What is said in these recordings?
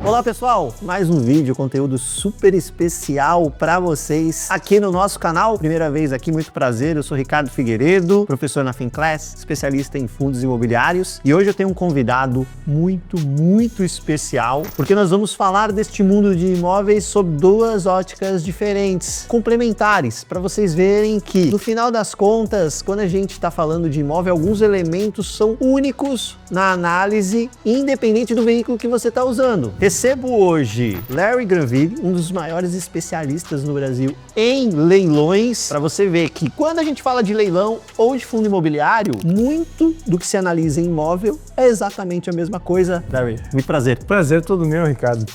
Olá pessoal, mais um vídeo, conteúdo super especial para vocês aqui no nosso canal. Primeira vez aqui, muito prazer, eu sou Ricardo Figueiredo, professor na Finclass, especialista em fundos imobiliários, e hoje eu tenho um convidado muito especial, porque nós vamos falar deste mundo de imóveis sob duas óticas diferentes, complementares, para vocês verem que no final das contas, quando a gente está falando de imóvel, alguns elementos são únicos na análise, independente do veículo que você está usando. Recebo hoje Larry Granville, um dos maiores especialistas no Brasil em leilões, para você ver que quando a gente fala de leilão ou de fundo imobiliário, muito do que se analisa em imóvel é exatamente a mesma coisa. Larry, muito prazer. Prazer todo meu, Ricardo.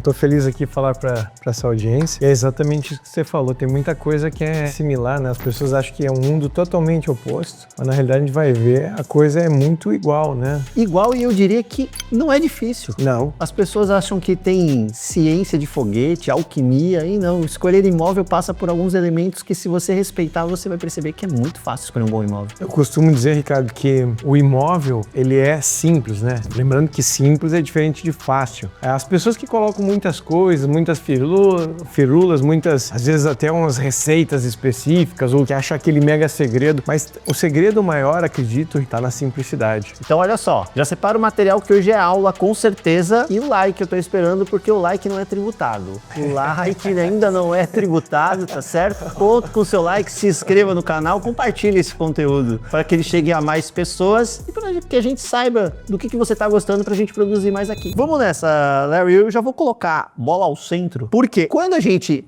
Tô feliz aqui falar para essa audiência. E é exatamente isso que você falou, tem muita coisa que é similar, né? As pessoas acham que é um mundo totalmente oposto, mas na realidade a gente vai ver, a coisa é muito igual, né? Igual, e eu diria que não é difícil. Não. As pessoas acham que tem ciência de foguete, alquimia, e não. Escolher imóvel passa por alguns elementos que, se você respeitar, você vai perceber que é muito fácil escolher um bom imóvel. Eu costumo dizer, Ricardo, que o imóvel, ele é simples, né? Lembrando que simples é diferente de fácil. As pessoas que colocam muitas coisas, muitas firulas, muitas, às vezes até umas receitas específicas, ou que acham aquele mega segredo, mas o segredo maior, acredito, está na simplicidade. Então olha só, já separa o material que hoje é aula, com certeza, e o like eu tô esperando, porque o like não é tributado. O like ainda não é tributado, tá certo? Conto com o seu like, se inscreva no canal, compartilhe esse conteúdo para que ele chegue a mais pessoas e para que a gente saiba do que você tá gostando pra gente produzir mais aqui. Vamos nessa, Larry, eu já vou colocar bola ao centro, porque quando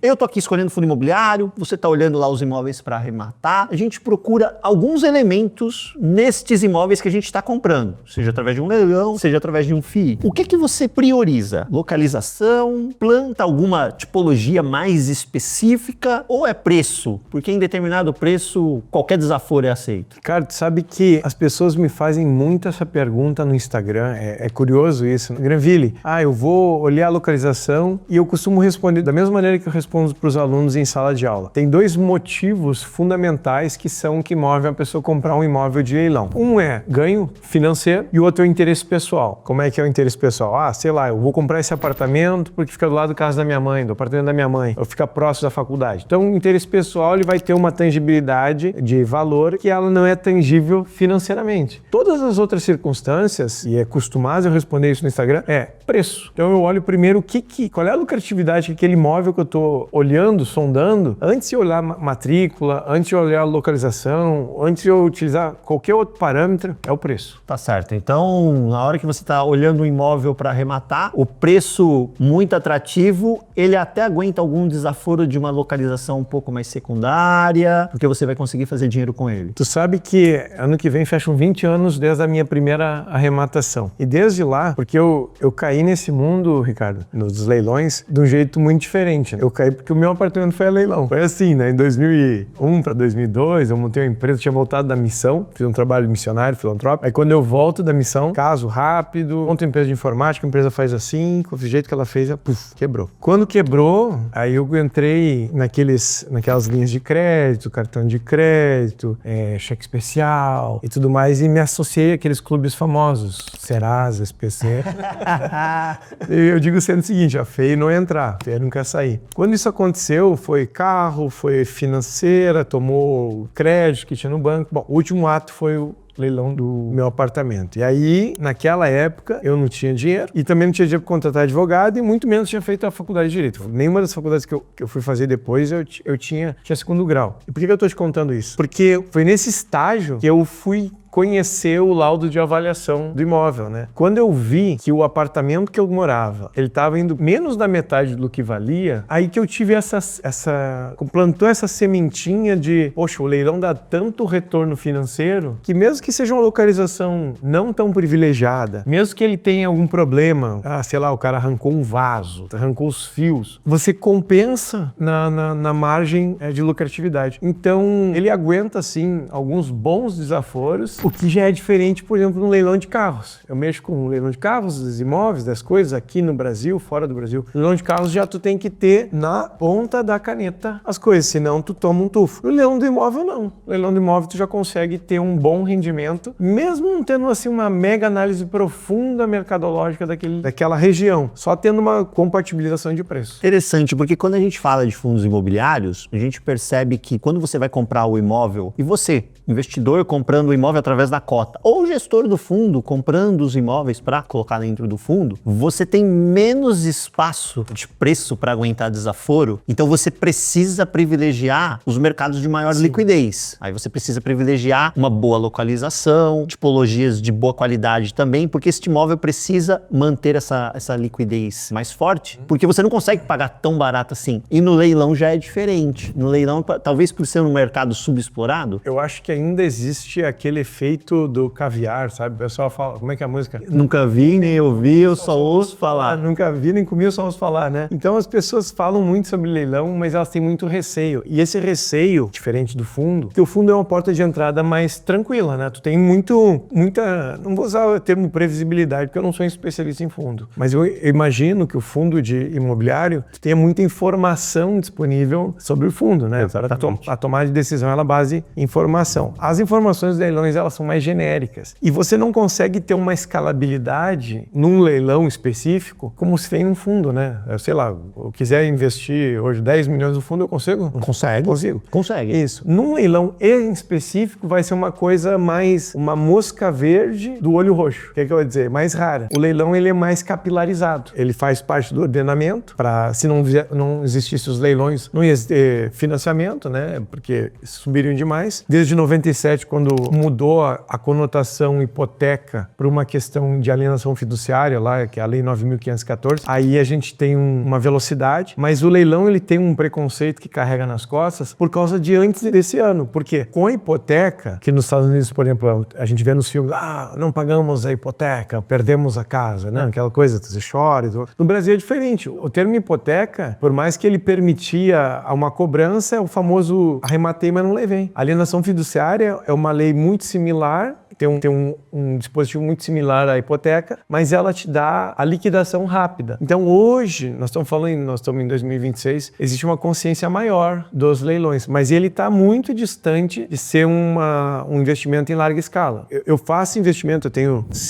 eu tô aqui escolhendo fundo imobiliário, você tá olhando lá os imóveis para arrematar, a gente procura alguns elementos nestes imóveis que a gente está comprando, seja através de um leilão, seja através de um FII. O que você prioriza? Localização, planta, alguma tipologia mais específica, ou é preço? Porque em determinado preço, qualquer desaforo é aceito. Cara, tu sabe que as pessoas me fazem muito essa pergunta no Instagram, é curioso isso. Granville, eu vou olhar a localização, e eu costumo responder da mesma maneira que eu respondo para os alunos em sala de aula. Tem dois motivos fundamentais que movem a pessoa a comprar um imóvel de leilão. Um é ganho financeiro e o outro é o interesse pessoal. Como é que é o interesse pessoal? Sei lá, eu vou comprar esse apartamento porque fica do lado da casa da minha mãe, do apartamento da minha mãe, ou fica próximo da faculdade. Então, o interesse pessoal, ele vai ter uma tangibilidade de valor que ela não é tangível financeiramente. Todas as outras circunstâncias, e é costumado eu responder isso no Instagram, é preço. Então, eu olho primeiro qual é a lucratividade que aquele imóvel que eu estou olhando, sondando, antes de olhar matrícula, antes de olhar a localização, antes de eu utilizar qualquer outro parâmetro, é o preço. Tá certo. Então, na hora que você está olhando um imóvel para arrematar, o preço muito atrativo, ele até aguenta algum desaforo de uma localização um pouco mais secundária, porque você vai conseguir fazer dinheiro com ele. Tu sabe que ano que vem fecham 20 anos desde a minha primeira arrematação. E desde lá, porque eu caí nesse mundo, Ricardo, nos leilões, de um jeito muito diferente. Eu caí porque o meu apartamento foi a leilão. Foi assim, né? Em 2001 para 2002, eu montei uma empresa, tinha voltado da missão, fiz um trabalho missionário, filantrópico. Aí quando eu volto da missão, caso rápido, monto uma empresa de informática, a empresa faz assim, com o jeito que ela fez, quebrou. Quando quebrou, aí eu entrei naquelas linhas de crédito, cartão de crédito, cheque especial e tudo mais, e me associei àqueles clubes famosos, Serasa, SPC. Eu digo sendo o seguinte, a feio não entrar, a feio não quer sair. Quando isso aconteceu, foi carro, foi financeira, tomou crédito que tinha no banco. Bom, o último ato foi o leilão do meu apartamento. E aí, naquela época, eu não tinha dinheiro e também não tinha dinheiro para contratar advogado e muito menos tinha feito a faculdade de Direito. Nenhuma das faculdades que eu fui fazer depois eu tinha segundo grau. E por que eu estou te contando isso? Porque foi nesse estágio que eu fui conhecer o laudo de avaliação do imóvel, né? Quando eu vi que o apartamento que eu morava, ele estava indo menos da metade do que valia, aí que eu tive plantou essa sementinha de, poxa, o leilão dá tanto retorno financeiro que mesmo que seja uma localização não tão privilegiada, mesmo que ele tenha algum problema, sei lá, o cara arrancou um vaso, arrancou os fios, você compensa na margem de lucratividade. Então, ele aguenta, assim, alguns bons desaforos O que já é diferente, por exemplo, no leilão de carros. Eu mexo com o leilão de carros, dos imóveis, das coisas aqui no Brasil, fora do Brasil. No leilão de carros já tu tem que ter na ponta da caneta as coisas, senão tu toma um tufo. No leilão do imóvel, não. No leilão do imóvel tu já consegue ter um bom rendimento, mesmo não tendo assim uma mega análise profunda mercadológica daquela região, só tendo uma compatibilização de preço. Interessante, porque quando a gente fala de fundos imobiliários, a gente percebe que quando você vai comprar o imóvel, e você, investidor comprando o imóvel através da cota, ou o gestor do fundo comprando os imóveis para colocar dentro do fundo, você tem menos espaço de preço para aguentar desaforo, então você precisa privilegiar os mercados de maior liquidez. Aí você precisa privilegiar uma boa localização, tipologias de boa qualidade também, porque este imóvel precisa manter essa liquidez mais forte, porque você não consegue pagar tão barato assim. E no leilão já é diferente. No leilão, talvez por ser um mercado subexplorado, eu acho que ainda existe aquele efeito do caviar, sabe? O pessoal fala, como é que é a música? Nunca vi, nem ouvi, eu só ouço falar. Nunca vi, nem comi, eu só ouço falar, né? Então as pessoas falam muito sobre leilão, mas elas têm muito receio. E esse receio, diferente do fundo, que o fundo é uma porta de entrada mais tranquila, né? Tu tem muita, não vou usar o termo previsibilidade, porque eu não sou um especialista em fundo, mas eu imagino que o fundo de imobiliário tenha muita informação disponível sobre o fundo, né? A tomada de decisão, ela base em informação. As informações dos leilões, elas são mais genéricas. E você não consegue ter uma escalabilidade num leilão específico como se tem num fundo, né? Eu sei lá, eu quiser investir hoje 10 milhões no fundo, eu consigo? Consegue. Consigo. Consegue. Isso. Num leilão em específico, vai ser uma coisa mais uma mosca verde do olho roxo. O que eu vou dizer? Mais rara. O leilão, ele é mais capilarizado. Ele faz parte do ordenamento, para se não existisse os leilões, não ia ter financiamento, né? Porque subiriam demais. Desde 97, quando mudou a conotação hipoteca para uma questão de alienação fiduciária, lá, que é a Lei 9.514, aí a gente tem uma velocidade, mas o leilão, ele tem um preconceito que carrega nas costas por causa de antes desse ano. Por quê? Com a hipoteca, que nos Estados Unidos, por exemplo, a gente vê nos filmes, não pagamos a hipoteca, perdemos a casa, né? Aquela coisa, você chora. No Brasil é diferente. O termo hipoteca, por mais que ele permitia uma cobrança, é o famoso arrematei, mas não levei. A alienação fiduciária é uma lei muito similar, tem um dispositivo muito similar à hipoteca, mas ela te dá a liquidação rápida. Então hoje, nós estamos em 2026, existe uma consciência maior dos leilões, mas ele está muito distante de ser um investimento em larga escala. Eu faço investimento,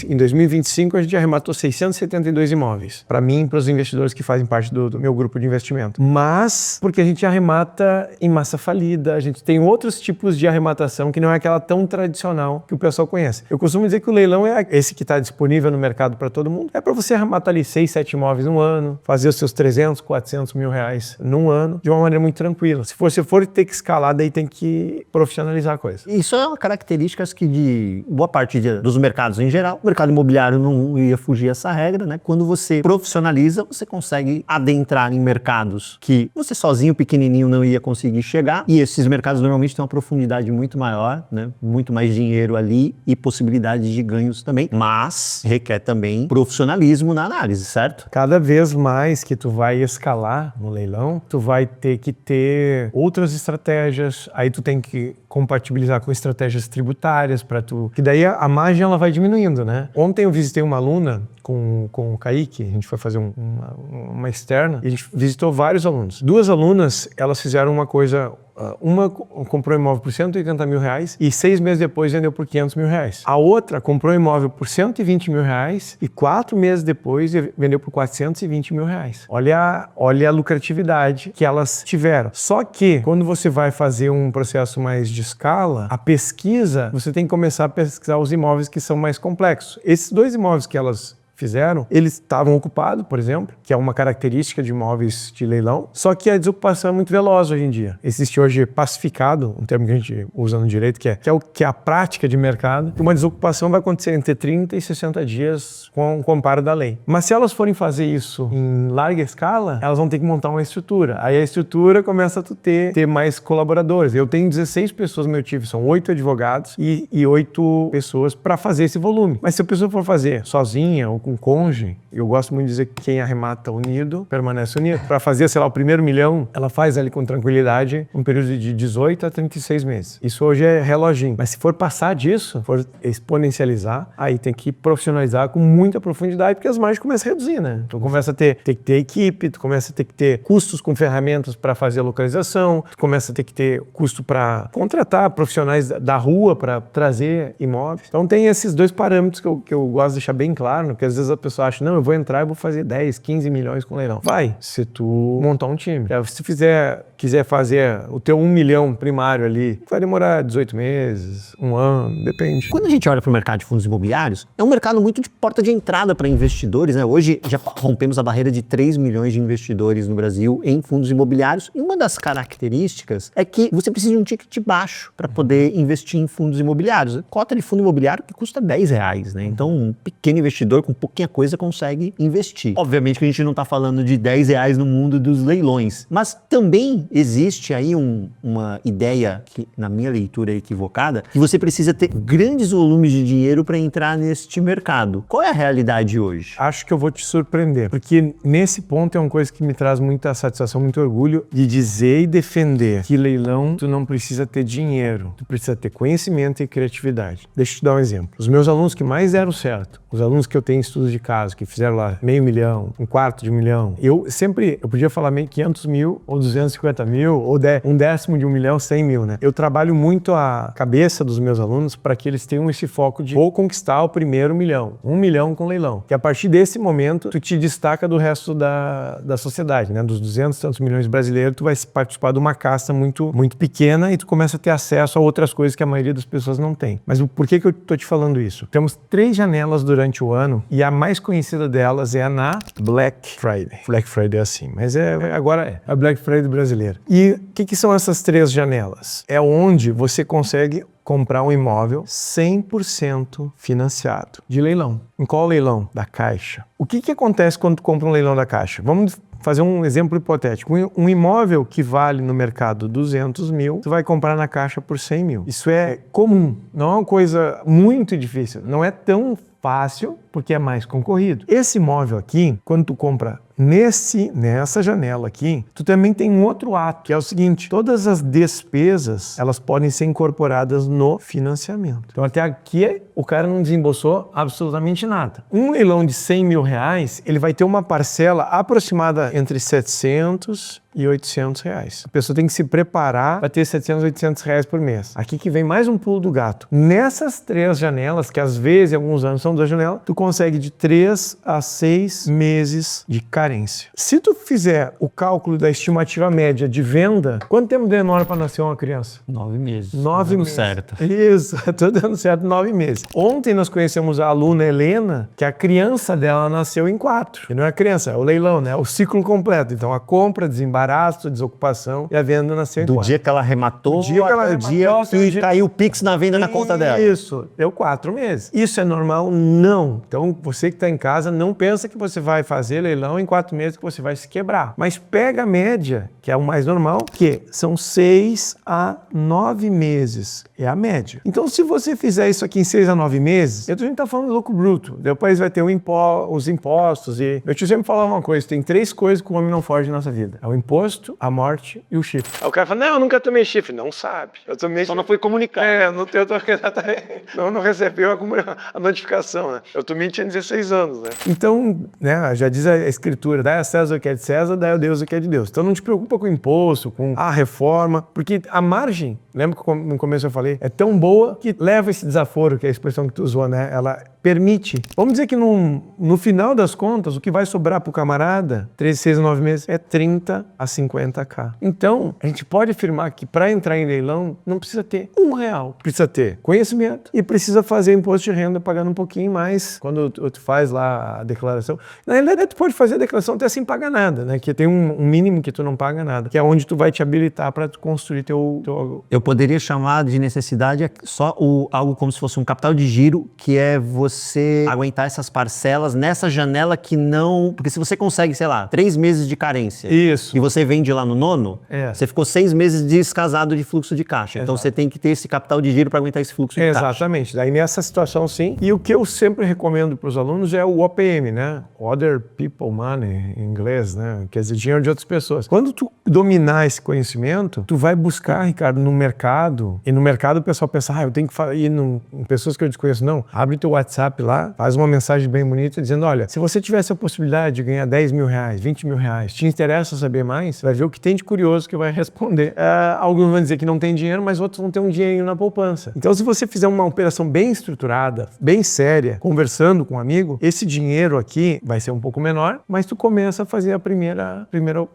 em 2025 a gente arrematou 672 imóveis, para mim e para os investidores que fazem parte do meu grupo de investimento. Mas porque a gente arremata em massa falida, a gente tem outros tipos de arrematação que não é aquela tão tradicional que o pessoal conhece. Eu costumo dizer que o leilão é esse que está disponível no mercado para todo mundo. É para você arrematar ali 6, 7 imóveis no ano, fazer os seus 300, 400 mil reais num ano, de uma maneira muito tranquila. Se você for ter que escalar, daí tem que profissionalizar a coisa. Isso é uma característica que de boa parte dos mercados em geral, o mercado imobiliário não ia fugir essa regra, né? Quando você profissionaliza, você consegue adentrar em mercados que você sozinho, pequenininho, não ia conseguir chegar. E esses mercados normalmente têm uma profundidade muito maior, né? Muito mais dinheiro ali e possibilidade de ganhos também, mas requer também profissionalismo na análise, certo? Cada vez mais que tu vai escalar no leilão, tu vai ter que ter outras estratégias, aí tu tem que compatibilizar com estratégias tributárias para tu, que daí a margem ela vai diminuindo, né? Ontem eu visitei uma aluna com o Kaique, a gente foi fazer uma externa e a gente visitou vários alunos. 2 alunas, elas fizeram uma coisa. Uma comprou um imóvel por 180 mil reais e 6 meses depois vendeu por 500 mil reais. A outra comprou um imóvel por 120 mil reais e 4 meses depois vendeu por 420 mil reais. Olha a lucratividade que elas tiveram. Só que quando você vai fazer um processo mais de escala, a pesquisa, você tem que começar a pesquisar os imóveis que são mais complexos. Esses 2 imóveis que elas fizeram, eles estavam ocupados, por exemplo, que é uma característica de imóveis de leilão, só que a desocupação é muito veloz hoje em dia. Existe hoje pacificado, um termo que a gente usa no direito, que é a prática de mercado, que uma desocupação vai acontecer entre 30 e 60 dias com o amparo da lei. Mas se elas forem fazer isso em larga escala, elas vão ter que montar uma estrutura. Aí a estrutura começa a ter mais colaboradores. Eu tenho 16 pessoas no meu time, são 8 advogados e 8 pessoas para fazer esse volume. Mas se a pessoa for fazer sozinha ou com cônjuge, eu gosto muito de dizer que quem arremata unido, permanece unido. Para fazer, sei lá, o primeiro milhão, ela faz ali com tranquilidade um período de 18 a 36 meses. Isso hoje é reloginho. Mas se for passar disso, for exponencializar, aí tem que profissionalizar com muita profundidade, porque as margens começam a reduzir, né? Então começa a ter que ter equipe, tu começa a ter que ter custos com ferramentas para fazer a localização, tu começa a ter que ter custo para contratar profissionais da rua para trazer imóveis. Então tem esses dois parâmetros que eu gosto de deixar bem claro, porque às vezes a pessoa acha, não, eu vou entrar e vou fazer 10, 15 milhões com leilão. Vai, se tu montar um time. Se tu quiser fazer o teu 1 milhão primário ali, vai demorar 18 meses, um ano, depende. Quando a gente olha para o mercado de fundos imobiliários, é um mercado muito de porta de entrada para investidores, né? Hoje já rompemos a barreira de 3 milhões de investidores no Brasil em fundos imobiliários, e uma das características é que você precisa de um ticket baixo para poder investir em fundos imobiliários. Cota de fundo imobiliário que custa R$10, né? Então um pequeno investidor com pouquinha coisa consegue investir. Obviamente que a gente não está falando de R$10 no mundo dos leilões, mas também existe aí uma ideia, que na minha leitura é equivocada, que você precisa ter grandes volumes de dinheiro para entrar neste mercado. Qual é a realidade hoje? Acho que eu vou te surpreender, porque nesse ponto é uma coisa que me traz muita satisfação, muito orgulho de dizer e defender que leilão tu não precisa ter dinheiro, tu precisa ter conhecimento e criatividade. Deixa eu te dar um exemplo. Os meus alunos que mais deram certo, os alunos que eu tenho em estudos de caso, que fizeram lá $500 mil, $1/4 milhão, eu podia falar 500 mil, ou 250 mil, ou um décimo de 1 milhão, 100 mil, né? Eu trabalho muito a cabeça dos meus alunos para que eles tenham esse foco de vou conquistar o primeiro milhão, 1 milhão com leilão. Que a partir desse momento, tu te destaca do resto da sociedade, né? Dos 200 e tantos milhões brasileiros, tu vai participar de uma casta muito, muito pequena e tu começa a ter acesso a outras coisas que a maioria das pessoas não tem. Mas por que eu tô te falando isso? Temos 3 janelas durante o ano e a mais conhecida delas é na Black Friday. Black Friday é assim, mas agora é a Black Friday brasileira. E o que são essas 3 janelas? É onde você consegue comprar um imóvel 100% financiado de leilão. Em qual leilão? Da Caixa. O que acontece quando tu compra um leilão da Caixa? Vamos fazer um exemplo hipotético. Um imóvel que vale no mercado 200 mil, tu vai comprar na Caixa por 100 mil. Isso é comum, não é uma coisa muito difícil, não é tão fácil porque é mais concorrido. Esse imóvel aqui, quando tu compra nessa janela aqui, tu também tem um outro ato, que é o seguinte: todas as despesas, elas podem ser incorporadas no financiamento. Então até aqui o cara não desembolsou absolutamente nada. Um leilão de 100 mil reais, ele vai ter uma parcela aproximada entre 700 e 800 reais. A pessoa tem que se preparar para ter 700, 800 reais por mês. Aqui que vem mais um pulo do gato. Nessas 3 janelas, que às vezes em alguns anos são 2 janelas, tu consegue de 3 a 6 meses de carência. Se tu fizer o cálculo da estimativa média de venda, quanto tempo demora para nascer uma criança? 9 meses. 9 meses. Certo. Isso, tô dando certo, 9 meses. Ontem nós conhecemos a aluna Helena, que a criança dela nasceu em 4. E não é a criança, é o leilão, né? O ciclo completo. Então a compra, desembaraço, desocupação e a venda nasceu em 4. Do dia que ela arrematou, até o dia que caiu o Pix na venda na conta dela. Isso, deu 4 meses. Isso é normal? Não. Então você que está em casa, não pensa que você vai fazer leilão em 4 meses que você vai se quebrar. Mas pega a média, que é o mais normal, que são 6 a 9 meses. É a média. Então se você fizer isso aqui em 6 a 9 meses, a gente tá falando de lucro bruto. Depois vai ter os impostos e... Eu te sempre falava uma coisa, tem 3 coisas que o homem não foge na nossa vida. É o imposto, a morte e o chifre. Aí o cara fala, não, eu nunca tomei chifre. Não sabe. Eu tomei... Só não foi comunicado. Não recebeu a notificação, né? Eu tomei tinha 16 anos, né? Então, né, já diz a escritura, dai a César o que é de César, dai a Deus o que é de Deus. Então não te preocupa com o imposto, com a reforma, porque a margem, lembra que no começo eu falei, é tão boa que leva esse desaforo, que é a expressão que tu usou, né? Ela permite. Vamos dizer que no final das contas, o que vai sobrar pro camarada, 13, 6 a 9 meses, é 30 a 50k. Então, a gente pode afirmar que para entrar em leilão, não precisa ter R$1. Precisa ter conhecimento e precisa fazer imposto de renda pagando um pouquinho mais quando tu faz lá a declaração. Na realidade, tu pode fazer a declaração até sem pagar nada, né? Que tem um mínimo que tu não paga nada, que é onde tu vai te habilitar para tu construir teu... Eu poderia chamar de necessidade só algo como se fosse um capital de giro, que é você você aguentar essas parcelas nessa janela que não... Porque se você consegue, sei lá, 3 meses de carência Isso. e você vende lá no nono, você ficou 6 meses descasado de fluxo de caixa. Então você tem que ter esse capital de giro para aguentar esse fluxo de caixa. Exatamente. Daí nessa situação, sim. E o que eu sempre recomendo para os alunos é o OPM, né? Other People Money, em inglês, né? Quer dizer, dinheiro de outras pessoas. Quando tu dominar esse conhecimento, tu vai buscar, Ricardo, no mercado. E no mercado o pessoal pensa, eu tenho que ir em pessoas que eu desconheço. Não. Abre teu WhatsApp lá, faz uma mensagem bem bonita dizendo, olha, se você tivesse a possibilidade de ganhar 10 mil reais, 20 mil reais, te interessa saber mais? Vai ver o que tem de curioso que vai responder. Alguns vão dizer que não tem dinheiro, mas outros vão ter um dinheirinho na poupança. Então, se você fizer uma operação bem estruturada, bem séria, conversando com um amigo, esse dinheiro aqui vai ser um pouco menor, mas tu começa a fazer a primeira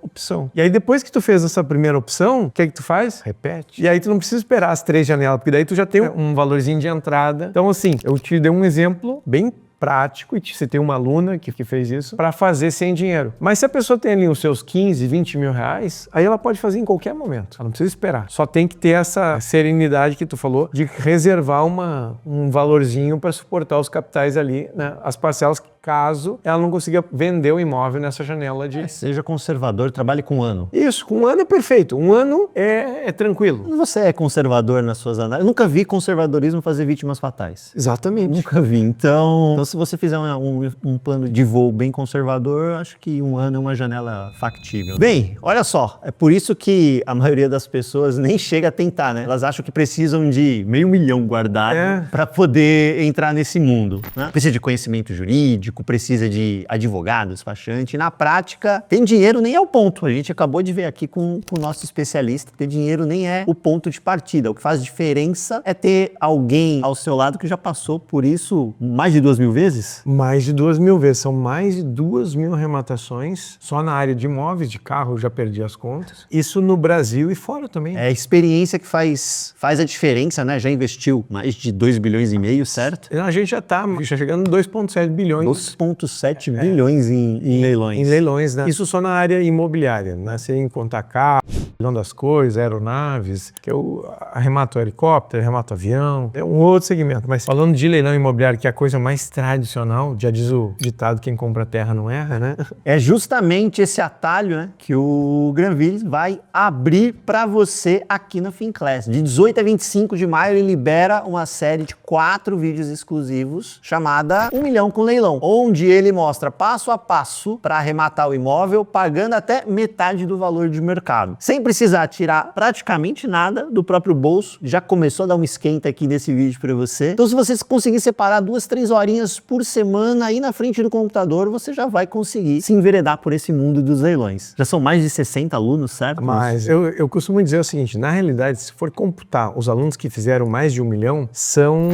opção. E aí, depois que tu fez essa primeira opção, o que é que tu faz? Repete. E aí, tu não precisa esperar as 3 janelas, porque daí tu já tem um valorzinho de entrada. Então, assim, eu te dei um exemplo bem prático, e você tem uma aluna que fez isso, para fazer sem dinheiro. Mas se a pessoa tem ali os seus 15, 20 mil reais, aí ela pode fazer em qualquer momento. Ela não precisa esperar. Só tem que ter essa serenidade que tu falou, de reservar um valorzinho para suportar os capitais ali, né? As parcelas, caso ela não consiga vender o imóvel nessa janela de... Seja conservador, trabalhe com um ano. Isso, com um ano é perfeito. Um ano é tranquilo. Você é conservador nas suas análises? Eu nunca vi conservadorismo fazer vítimas fatais. Exatamente. Nunca vi. Então se você fizer um plano de voo bem conservador, acho que um ano é uma janela factível. Bem, olha só, é por isso que a maioria das pessoas nem chega a tentar, né? Elas acham que precisam de $500 mil guardado para poder entrar nesse mundo, né? Precisa de conhecimento jurídico, precisa de advogado, despachante. Na prática, ter dinheiro nem é o ponto. A gente acabou de ver aqui com o nosso especialista, ter dinheiro nem é o ponto de partida. O que faz diferença é ter alguém ao seu lado que já passou por isso mais de 2 mil vezes? Mais de 2 mil vezes. São mais de 2 mil arrematações só na área de imóveis, de carro, eu já perdi as contas. Isso no Brasil e fora também. É a experiência que faz a diferença, né? Já investiu mais de 2,5 bilhões, certo? A gente já chegando em 2,7 bilhões. 2,7 bilhões em leilões. Em leilões, né? Isso só na área imobiliária, né? Sem contar carro, leilão das coisas, aeronaves, que eu arremato helicóptero, arremato avião, é um outro segmento. Mas falando de leilão imobiliário, que é a coisa mais tradicional, já diz o ditado, quem compra terra não erra, né? É justamente esse atalho, né, que o Granville vai abrir para você aqui na Finclass. De 18 a 25 de maio ele libera uma série de 4 vídeos exclusivos chamada 1 milhão com leilão, onde ele mostra passo a passo para arrematar o imóvel, pagando até metade do valor de mercado, sem precisar tirar praticamente nada do próprio bolso. Já começou a dar um esquenta aqui nesse vídeo para você. Então, se você conseguir separar 2, 3 horinhas por semana aí na frente do computador, você já vai conseguir se enveredar por esse mundo dos leilões. Já são mais de 60 alunos, certo? Mas eu costumo dizer o seguinte, na realidade, se for computar os alunos que fizeram mais de 1 milhão,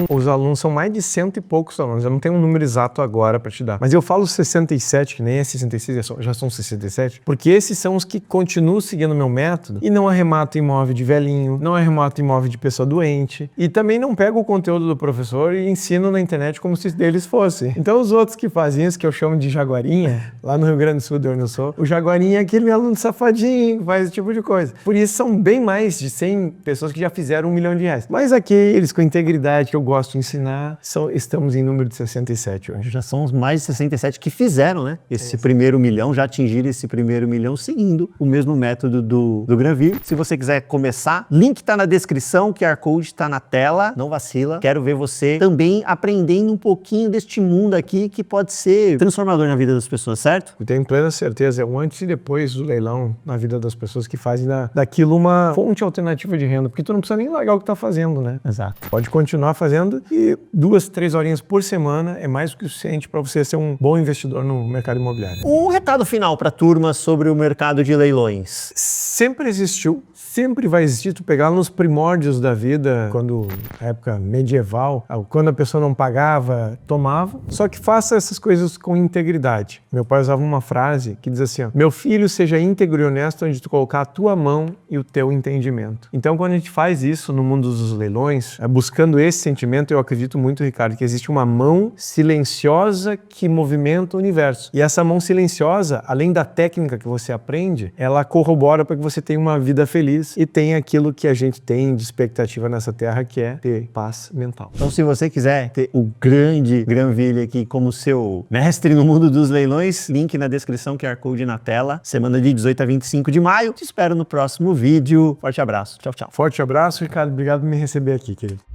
os alunos são mais de 100 e poucos alunos. Eu não tenho um número exato agora para te dar. Mas eu falo 67, que nem é 66, já são 67, porque esses são os que continuam seguindo o meu método e não arrematam imóvel de velhinho, não arrematam imóvel de pessoa doente e também não pegam o conteúdo do professor e ensinam na internet como se deles fosse. Então os outros que fazem isso, que eu chamo de jaguarinha, lá no Rio Grande do Sul, de onde eu sou, o jaguarinha é aquele aluno safadinho, faz esse tipo de coisa. Por isso são bem mais de 100 pessoas que já fizeram 1 milhão de reais. Mas aqueles com integridade que eu gosto de ensinar, estamos em número de 67 hoje. Já são mais de 67 que fizeram, né? Esse primeiro milhão, já atingiram esse primeiro milhão seguindo o mesmo método do Granville. Se você quiser começar, link tá na descrição, QR Code tá na tela, não vacila. Quero ver você também aprendendo um pouquinho deste mundo aqui que pode ser transformador na vida das pessoas, certo? Eu tenho plena certeza, é o antes e depois do leilão na vida das pessoas que fazem daquilo uma fonte alternativa de renda, porque tu não precisa nem largar o que tá fazendo, né? Exato. Pode continuar fazendo e 2, 3 horinhas por semana é mais do que o suficiente para você ser um bom investidor no mercado imobiliário. Um recado final para a turma sobre o mercado de leilões. Sempre existiu, sempre vai existir. Tu pegar nos primórdios da vida, quando na época medieval, quando a pessoa não pagava, tomava. Só que faça essas coisas com integridade. Meu pai usava uma frase que diz assim, ó, meu filho, seja íntegro e honesto onde tu colocar a tua mão e o teu entendimento. Então, quando a gente faz isso no mundo dos leilões, buscando esse sentimento, eu acredito muito, Ricardo, que existe uma mão silenciosa que movimenta o universo. E essa mão silenciosa, além da técnica que você aprende, ela corrobora para que você tenha tenha uma vida feliz e tenha aquilo que a gente tem de expectativa nessa terra, que é ter paz mental. Então, se você quiser ter o grande Granville aqui como seu mestre no mundo dos leilões, link na descrição, QR Code na tela. Semana de 18 a 25 de maio. Te espero no próximo vídeo. Forte abraço. Tchau, tchau. Forte abraço, Ricardo. Obrigado por me receber aqui, querido.